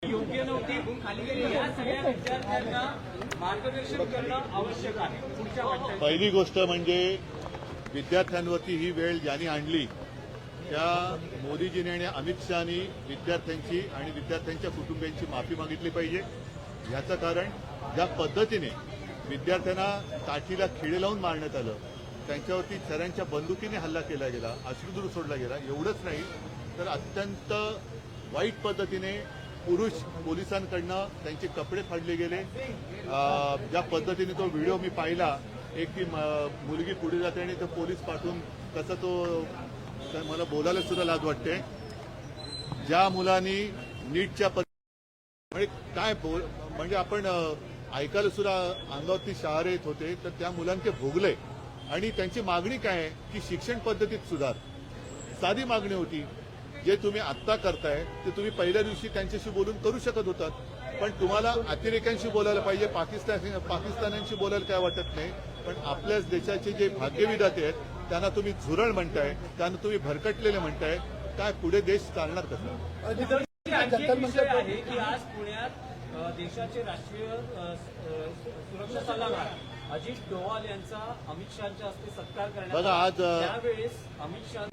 योग्य नव्हती या सगळ्या विद्यार्थ्यांना मार्गदर्शन करणं आवश्यक आहे पुढच्या वाटचाली। पहिली गोष्ट म्हणजे विद्यार्थ्यांवरती ही वेळ ज्यांनी आणली त्या मोदीजींनी आणि अमित शहानी विद्यार्थ्यांची आणि विद्यार्थ्यांच्या कुटुंबियांची माफी मागितली पाहिजे। याचं कारण ज्या पद्धतीने विद्यार्थ्यांना काठीला खिळे लावून मारण्यात आलं, त्यांच्यावरती छऱ्यांच्या बंदुकीने हल्ला केला गेला, अश्रुधूर सोडला गेला, एवढंच नाही तर अत्यंत वाईट पद्धतीने पुरुष पोलिसांकडनं त्यांचे कपडे फाडले गेले। ज्या पद्धतीने तो व्हिडिओ मी पाहिला, एक ती मुलगी पुढे जाते आणि तो पोलीस पाठवून तसा तो मला बोलायला सुद्धा लाज वाटते। ज्या मुलांनी नीटच्या म्हणजे काय म्हणजे आपण ऐकायला सुद्धा अंगावरती शहारे येत होते, तर त्या मुलांचे भोगले आणि त्यांची मागणी काय आहे की शिक्षण पद्धतीत सुधार। साधी मागणी होती, जे तुम्ही आत्ता करताय ते तुम्ही पहिल्या दिवशी त्यांच्याशी बोलून करू शकत होतात, पण तुम्हाला अतिरेक्यांशी बोलायला पाहिजे, पाकिस्तान्यांशी बोलायला काय वाटत नाही, पण आपल्याच देशाचे जे भाग्यविधाते आहेत त्यांना तुम्ही झुरळ म्हणताय, त्यांना तुम्ही भरकटलेले म्हणताय, काय पुढे देश चालणार कसं? आणखी एक विषय आहे की आज पुण्यात देशाचे राष्ट्रीय सुरक्षा सल्लागार अजित डोवाल यांचा अमित शहाच्या हस्ते सत्कार करण्यात आला। त्यावेळेस अमित शहा